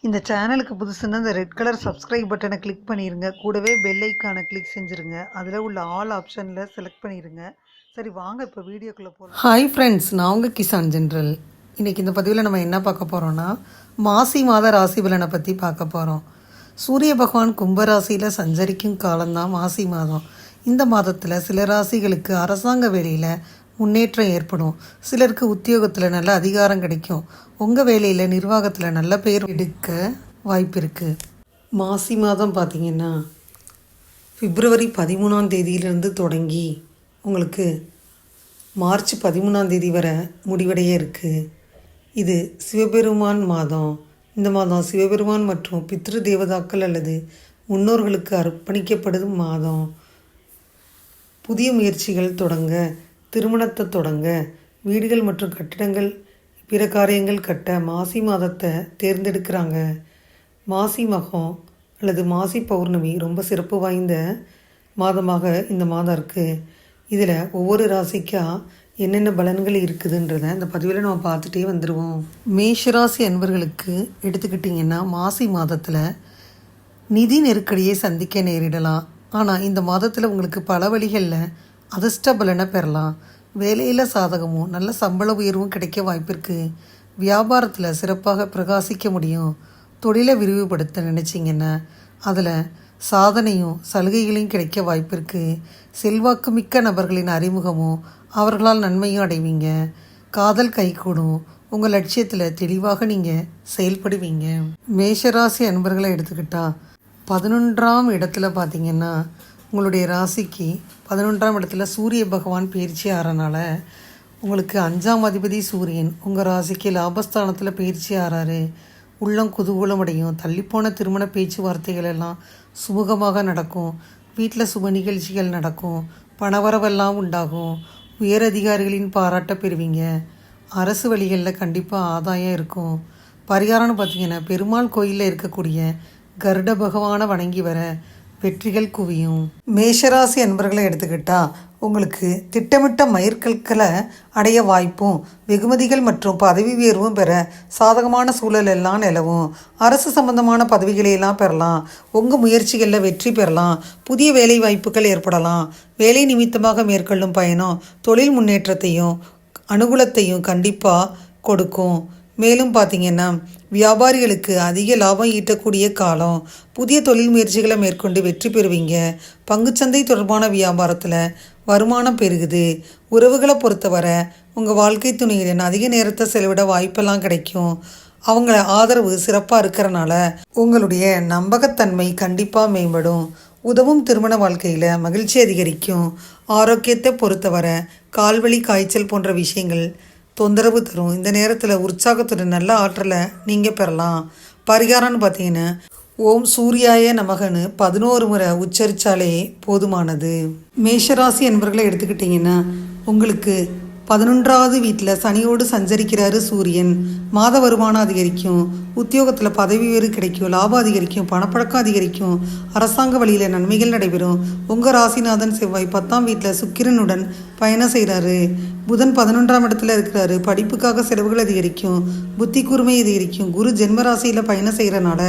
இந்த சேனலுக்கு புதுசுன்னா இந்த ரெட் கலர் சப்ஸ்கிரைப் பட்டனை கிளிக் பண்ணிடுங்க. கூடவே பெல் ஐக்கானை கிளிக் செஞ்சுருங்க. அதில் உள்ள ஆல் ஆப்ஷனில் செலக்ட் பண்ணிடுங்க. சரி வாங்க இப்போ வீடியோக்குள்ளே போகலாம். ஹாய் ஃப்ரெண்ட்ஸ், நான் உங்கள் கிசான் ஜென்ரல். இன்றைக்கி இந்த பதிவில் நம்ம என்ன பார்க்க போகிறோன்னா, மாசி மாத ராசி பலனை பற்றி பார்க்க போகிறோம். சூரிய பகவான் கும்பராசியில் சஞ்சரிக்கும் காலம்தான் மாசி மாதம். இந்த மாதத்தில் சில ராசிகளுக்கு அரசாங்க வேலையில் முன்னேற்றம் ஏற்படும். சிலருக்கு உத்தியோகத்தில் நல்ல அதிகாரம் கிடைக்கும். உங்கள் வேலையில் நிர்வாகத்தில் நல்ல பேர் எடுக்க வாய்ப்பு இருக்குது. மாசி மாதம் பார்த்திங்கன்னா பிப்ரவரி 13ஆம் தேதியிலிருந்து தொடங்கி உங்களுக்கு மார்ச் 13ஆம் தேதி வரை முடிவடைய இருக்குது. இது சிவபெருமான் மாதம். இந்த மாதம் சிவபெருமான் மற்றும் பித்ரு தேவதாக்கள் அல்லது முன்னோர்களுக்கு அர்ப்பணிக்கப்படும் மாதம். புதிய முயற்சிகள் தொடங்க, திருமணத்தை தொடங்க, வீடுகள் மற்றும் கட்டிடங்கள், பிற காரியங்கள் கட்ட மாசி மாதத்தை தேர்ந்தெடுக்கிறாங்க. மாசி மகம் அல்லது மாசி பௌர்ணமி ரொம்ப சிறப்பு வாய்ந்த மாதமாக இந்த மாதம் இருக்குது. இதில் ஒவ்வொரு ராசிக்கா என்னென்ன பலன்கள் இருக்குதுன்றதை இந்த பதிவில் நம்ம பார்த்துட்டே வந்துடுவோம். மேஷராசி அன்பர்களுக்கு எடுத்துக்கிட்டிங்கன்னா மாசி மாதத்தில் நிதி நெருக்கடியை சந்திக்க நேரிடலாம். ஆனால் இந்த மாதத்தில் உங்களுக்கு பல வழிகளில் அதிர்ஷ்ட பலனை பெறலாம். வேலையில் சாதகமும் நல்ல சம்பள உயர்வும் கிடைக்க வாய்ப்பு இருக்குது. வியாபாரத்தில் சிறப்பாக பிரகாசிக்க முடியும். தொழிலை விரிவுபடுத்த நினச்சிங்கன்னா அதில் சாதனையும் சலுகைகளையும் கிடைக்க வாய்ப்பு இருக்குது. செல்வாக்கு மிக்க நபர்களின் அறிமுகமும் அவர்களால் நன்மையும் அடைவீங்க. காதல் கைகூடும். உங்கள் லட்சியத்தில் தெளிவாக நீங்கள் செயல்படுவீங்க. மேஷராசி அன்பர்களை எடுத்துக்கிட்டால் 11ஆம் இடத்துல பார்த்திங்கன்னா உங்களுடைய ராசிக்கு 11ஆம் இடத்துல சூரிய பகவான் பயிற்சி ஆகிறனால உங்களுக்கு 5ஆம் அதிபதி சூரியன் உங்கள் ராசிக்கு லாபஸ்தானத்தில் பயிற்சி ஆகிறாரு. உள்ளம் குதூகூலம் அடையும். தள்ளிப்போன திருமண பேச்சுவார்த்தைகள் எல்லாம் சுமூகமாக நடக்கும். வீட்டில் சுப நிகழ்ச்சிகள் நடக்கும். பணவரவெல்லாம் உண்டாகும். உயரதிகாரிகளின் பாராட்ட பெறுவீங்க. அரசு வழிகளில் கண்டிப்பாக ஆதாயம் இருக்கும். பரிகாரம்னு பார்த்திங்கன்னா பெருமாள் கோயிலில் இருக்கக்கூடிய கருட பகவானை வணங்கி வர வெற்றிகள் குவியும். மேஷராசி அன்பர்களை எடுத்துக்கிட்டால் உங்களுக்கு திட்டமிட்ட மயிர்கற்களை அடைய வாய்ப்பும், வெகுமதிகள் மற்றும் பதவி உயர்வும் பெற சாதகமான சூழல் எல்லாம் நிலவும். அரசு சம்பந்தமான பதவிகளையெல்லாம் பெறலாம். உங்கள் முயற்சிகளில் வெற்றி பெறலாம். புதிய வேலை வாய்ப்புகள் ஏற்படலாம். வேலை நிமித்தமாக மேற்கொள்ளும் பயணம் தொழில் முன்னேற்றத்தையும் அனுகூலத்தையும் கண்டிப்பாக கொடுக்கும். மேலும் பார்த்திங்கன்னா வியாபாரிகளுக்கு அதிக லாபம் ஈட்டக்கூடிய காலம். புதிய தொழில் முயற்சிகளை மேற்கொண்டு வெற்றி பெறுவீங்க. பங்குச்சந்தை தொடர்பான வியாபாரத்தில் வருமானம் பெருகுது. உறவுகளை பொறுத்தவரை உங்கள் வாழ்க்கை துணையுடன் அதிக நேரத்தை செலவிட வாய்ப்பெல்லாம் கிடைக்கும். அவங்கள ஆதரவு சிறப்பாக இருக்கிறனால உங்களுடைய நம்பகத்தன்மை கண்டிப்பாக மேம்படும். உதவும் திருமண வாழ்க்கையில் மகிழ்ச்சி அதிகரிக்கும். ஆரோக்கியத்தை பொறுத்தவரை கால்வலி, காய்ச்சல் போன்ற விஷயங்கள் தொந்தரவு தரும். இந்த நேரத்தில் உற்சாகத்துடன் நல்ல ஆற்றலை நீங்கள் பெறலாம். பரிகாரம்னு பார்த்தீங்கன்னா ஓம் சூர்யாய நமகன்னு 11 முறை உச்சரித்தாலே போதுமானது. மேஷராசி என்பவர்களை எடுத்துக்கிட்டிங்கன்னா உங்களுக்கு 11ஆவது வீட்டில் சனியோடு சஞ்சரிக்கிறாரு சூரியன். மாத வருமானம் அதிகரிக்கும். உத்தியோகத்தில் பதவி உயர்வு கிடைக்கும். லாபம் அதிகரிக்கும். பணப்பழக்கம் அதிகரிக்கும். அரசாங்க வழியில் நன்மைகள் நடைபெறும். உங்கள் ராசிநாதன் செவ்வாய் 10ஆம் வீட்டில் சுக்கிரனுடன் பயணம் செய்கிறாரு. புதன் 11ஆம் இடத்துல இருக்கிறாரு. படிப்புக்காக செலவுகள் அதிகரிக்கும். புத்தி கூர்மை அதிகரிக்கும். குரு ஜென்மராசியில் பயணம் செய்கிறனால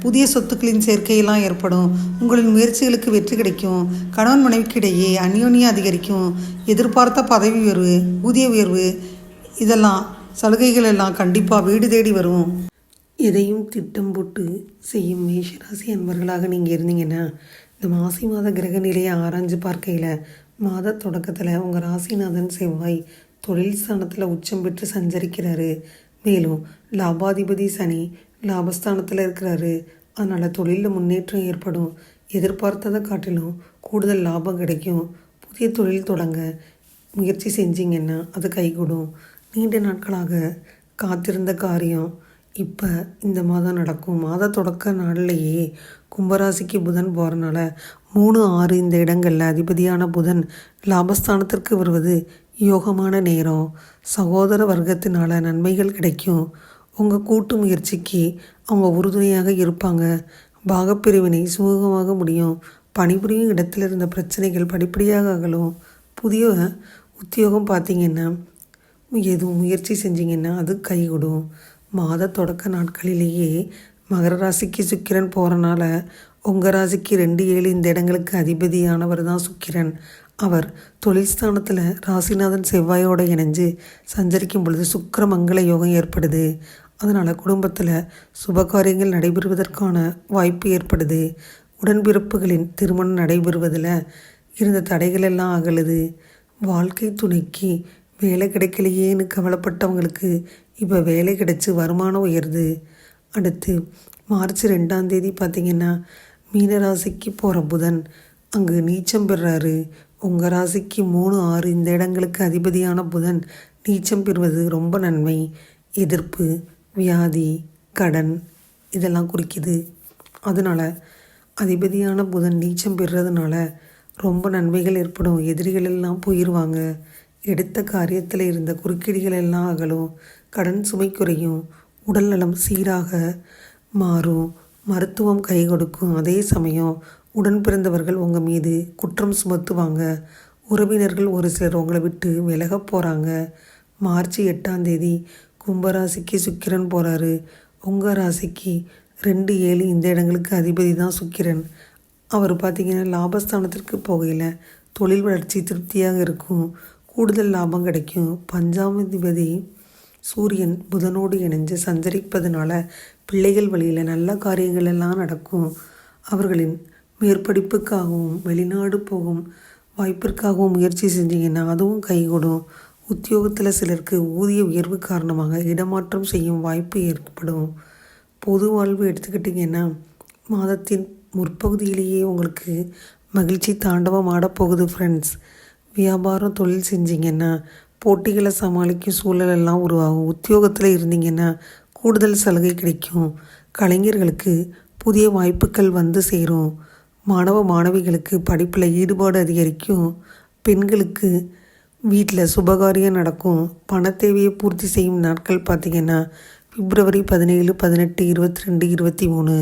புதிய சொத்துக்களின் சேர்க்கையெல்லாம் ஏற்படும். உங்களின் முயற்சிகளுக்கு வெற்றி கிடைக்கும். கணவன் மனைவிக்கு இடையே அந்யோன்யம் அதிகரிக்கும். எதிர்பார்த்த பதவி உயர்வு, ஊதிய உயர்வு, இதெல்லாம் சலுகைகள் எல்லாம் கண்டிப்பாக வீடு தேடி வரும். எதையும் திட்டம் போட்டு செய்யும் மேஷராசி அன்பர்களாக நீங்கள் இருந்தீங்கன்னா இந்த மாசி மாத கிரக நிலையை ஆராய்ஞ்சு பார்க்கையில் மாத தொடக்கத்தில் உங்கள் ராசிநாதன் செவ்வாய் தொழில் ஸ்தானத்தில் உச்சம் பெற்று சஞ்சரிக்கிறாரு. மேலும் லாபாதிபதி சனி லாபஸ்தானத்தில் இருக்கிறாரு. அதனால் தொழிலில் முன்னேற்றம் ஏற்படும். எதிர்பார்த்ததை காட்டிலும் கூடுதல் லாபம் கிடைக்கும். புதிய தொழில் தொடங்க முயற்சி செஞ்சிங்கன்னா அது கைகூடும். நீண்ட நாட்களாக காத்திருந்த காரியம் இப்போ இந்த மாதம் நடக்கும். மாத தொடக்க நாளிலேயே கும்பராசிக்கு புதன் போகிறனால 3, 6 இந்த இடங்களில் அதிபதியான புதன் லாபஸ்தானத்திற்கு வருவது யோகமான நேரம். சகோதர வர்க்கத்தினால் நன்மைகள் கிடைக்கும். உங்கள் கூட்டு முயற்சிக்கு அவங்க உறுதுணையாக இருப்பாங்க. பாகப்பிரிவினை சுமூகமாக முடியும். பணிபுரியும் இடத்துல இருந்த பிரச்சனைகள் படிப்படியாக அகலும். புதிய உத்தியோகம் பார்த்திங்கன்னா எதுவும் முயற்சி செஞ்சிங்கன்னா அது கைகூடும். மாத தொடக்க நாட்களிலேயே மகர ராசிக்கு சுக்கிரன் போகிறனால உங்கள் ராசிக்கு 2, 7 இந்த இடங்களுக்கு அதிபதியானவர் தான் சுக்கிரன். அவர் தொழில் ஸ்தானத்தில் ராசிநாதன் செவ்வாயோடு இணைஞ்சு சஞ்சரிக்கும் பொழுது சுக்கிரமங்கல யோகம் ஏற்படுது. அதனால் குடும்பத்தில் சுபகாரியங்கள் நடைபெறுவதற்கான வாய்ப்பு ஏற்படுது. உடன்பிறப்புகளின் திருமணம் நடைபெறுவதில் இருந்த தடைகள் எல்லாம் அகலுது. வாழ்க்கை துணைக்கு வேலை கிடைக்கலையேன்னு கவலைப்பட்டவங்களுக்கு இப்போ வேலை கிடைச்சி வருமானம் உயருது. அடுத்து மார்ச் 2ஆம் தேதி பார்த்திங்கன்னா மீனராசிக்கு போகிற புதன் அங்கு நீச்சம் பெறாரு. உங்கள் ராசிக்கு 3, 6 இந்த இடங்களுக்கு அதிபதியான புதன் நீச்சம் பெறுவது ரொம்ப நன்மை. எதிர்ப்பு, வியாதி, கடன் இதெல்லாம் குறிக்குது. அதனால் அதிபதியான புதன் நீச்சம் பெறுறதுனால ரொம்ப நன்மைகள் ஏற்படும். எதிரிகள் எல்லாம் போயிடுவாங்க. எடுத்த காரியத்தில் இருந்த குறுக்கீடுகள் எல்லாம் அகலும். கடன் சுமை குறையும். உடல் நலம் சீராக மாறும். மருத்துவம் கை கொடுக்கும். அதே சமயம் உடன் பிறந்தவர்கள் உங்கள் மீது குற்றம் சுமத்துவாங்க. உறவினர்கள் ஒரு சிலர் உங்களை விட்டு விலக போகிறாங்க. மார்ச் 8ஆம் தேதி கும்பராசிக்கு சுக்கிரன் போகிறாரு. உங்கள் ராசிக்கு 2, 7 இந்த இடங்களுக்கு அதிபதி தான் சுக்கிரன். அவர் பார்த்திங்கன்னா லாபஸ்தானத்திற்கு போகையில் தொழில் வளர்ச்சி திருப்தியாக இருக்கும். கூடுதல் லாபம் கிடைக்கும். 5ஆம் அதிபதி சூரியன் புதனோடு இணைஞ்சு சஞ்சரிப்பதனால பிள்ளைகள் வழியில் நல்ல காரியங்கள் எல்லாம் நடக்கும். அவர்களின் மேற்படிப்புக்காகவும் வெளிநாடு போகும் வாய்ப்பிற்காகவும் முயற்சி செஞ்சீங்கன்னா அதுவும் கைகூடும். உத்தியோகத்தில் சிலருக்கு ஊதிய உயர்வு காரணமாக இடமாற்றம் செய்யும் வாய்ப்பு ஏற்படும். பொது வாழ்வு எடுத்துக்கிட்டிங்கன்னா மாதத்தின் முற்பகுதியிலேயே உங்களுக்கு மகிழ்ச்சி தாண்டவம் ஆடப்போகுது ஃப்ரெண்ட்ஸ். வியாபாரம் தொழில் செஞ்சிங்கன்னா போட்டிகளை சமாளிக்கும் சூழலெல்லாம் உருவாகும். உத்தியோகத்தில் இருந்தீங்கன்னா கூடுதல் சலுகை கிடைக்கும். கலைஞர்களுக்கு புதிய வாய்ப்புகள் வந்து சேரும். மாணவ மாணவிகளுக்கு படிப்பில் ஈடுபாடு அதிகரிக்கும். பெண்களுக்கு வீட்டில் சுபகாரியம் நடக்கும். பண தேவையை பூர்த்தி செய்யும் நாட்கள் பார்த்திங்கன்னா பிப்ரவரி 17, 18, 22, 23,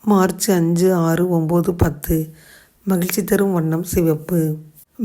மார்ச் 5, 6, 9, 10. மகிழ்ச்சி தரும் வண்ணம் சிவப்பு.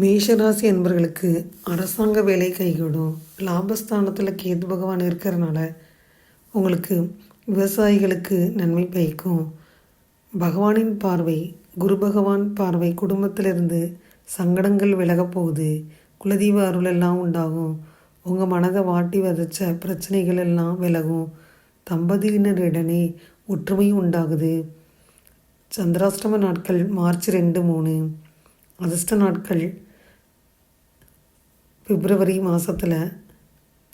மேஷராசி என்பவர்களுக்கு அரசாங்க வேலை கைகூடும். லாபஸ்தானத்தில் கேது பகவான் இருக்கிறனால உங்களுக்கு விவசாயிகளுக்கு நன்மை பயக்கும். பகவானின் பார்வை, குரு பகவான் பார்வை குடும்பத்திலிருந்து சங்கடங்கள் விலகப் போகுது. குலதெய்வ அருள் எல்லாம் உண்டாகும். உங்கள் மனதை வாட்டி வதச்ச பிரச்சனைகள் எல்லாம் விலகும். தம்பதியினரிடனே ஒற்றுமை உண்டாகுது. சந்திராஷ்டம நாட்கள் மார்ச் 2, 3. அதிர்ஷ்ட நாட்கள் பிப்ரவரி மாதத்தில்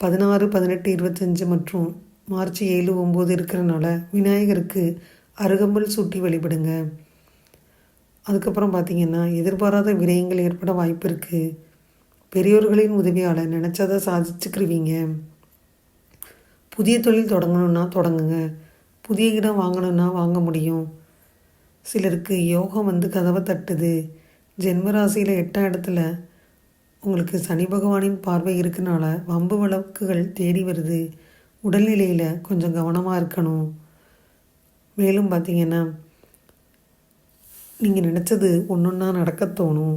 16, 18, 25 மற்றும் மார்ச் 7, 9 இருக்கிறனால விநாயகருக்கு அருகம்புல் சூட்டி வழிபடுங்க. அதுக்கப்புறம் பார்த்திங்கன்னா எதிர்பாராத விரயங்கள் ஏற்பட வாய்ப்பு இருக்குது. பெரியோர்களின் உதவியால் நினச்சதை சாதிச்சுக்கிருவீங்க. புதிய தொழில் தொடங்கணுன்னா தொடங்குங்க. புதிய இடம் வாங்கணுன்னா வாங்க முடியும். சிலருக்கு யோகம் வந்து கதவை தட்டுது. ஜென்மராசியில் 8ஆம் இடத்துல உங்களுக்கு சனி பகவானின் பார்வை இருக்கனால வம்பு வழக்குகள் தேடி வருது. உடல்நிலையில் கொஞ்சம் கவனமாக இருக்கணும். மேலும் பார்த்திங்கன்னா நீங்கள் நினச்சது ஒன்றா நடக்க தோணும்.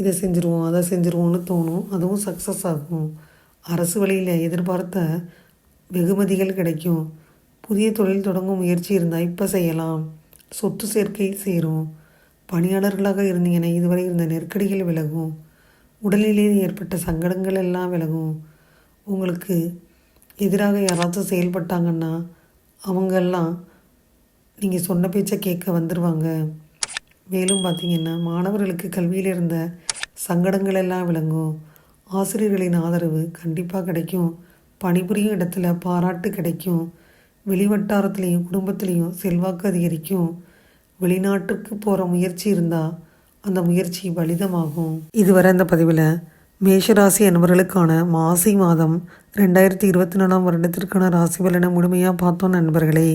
இதை செஞ்சுருவோம் அதை செஞ்சுருவோன்னு தோணும். அதுவும் சக்ஸஸ் ஆகும். அரசு வழியில் எதிர்பார்த்த வெகுமதிகள் கிடைக்கும். புதிய தொழில் தொடங்கும் முயற்சி இருந்தால் இப்போ செய்யலாம். சொத்து சேர்க்கை சேரும். பணியாளர்களாக இருந்தீங்கன்னா இதுவரை இருந்த நெருக்கடிகள் விலகும். உடல்நிலையில் ஏற்பட்ட சங்கடங்கள் எல்லாம் விலகும். உங்களுக்கு எதிராக யாராச்சும் செயல்பட்டாங்கன்னா அவங்கெல்லாம் நீங்கள் சொன்ன பேச்சை கேட்க வந்துடுவாங்க. மேலும் பார்த்திங்கன்னா மாணவர்களுக்கு கல்வியில் இருந்த சங்கடங்கள் எல்லாம் விளங்கும். ஆசிரியர்களின் ஆதரவு கண்டிப்பாக கிடைக்கும். பணிபுரியும் இடத்துல பாராட்டு கிடைக்கும். வெளிவட்டாரத்துலேயும் குடும்பத்துலேயும் செல்வாக்கு அதிகரிக்கும். வெளிநாட்டுக்கு போகிற முயற்சி இருந்தால் அந்த முயற்சி பலிதமாகும். இதுவரை இந்த பதிவில் மேஷராசி என்பவர்களுக்கான மாசி மாதம் 2024 வருடத்திற்கான ராசி பலனை முழுமையாக பார்த்தோம் நண்பர்களே.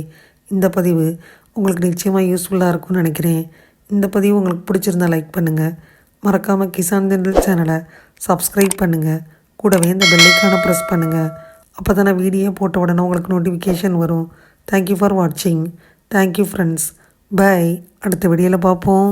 இந்த பதிவு உங்களுக்கு நிச்சயமாக யூஸ்ஃபுல்லாக இருக்கும்னு நினைக்கிறேன். இந்த பதிவு உங்களுக்கு பிடிச்சிருந்தா லைக் பண்ணுங்கள். மறக்காமல் கிசான் ஜெனரல் சேனலை சப்ஸ்கிரைப் பண்ணுங்கள். கூடவே இந்த பெல்லைக்கான ப்ரெஸ் பண்ணுங்கள். அப்போ தானே வீடியோ போட்ட உடனே உங்களுக்கு நோட்டிஃபிகேஷன் வரும். தேங்க்யூ ஃபார் வாட்சிங். Thank you friends. பை. அடுத்த வீடியோவில் பார்ப்போம்.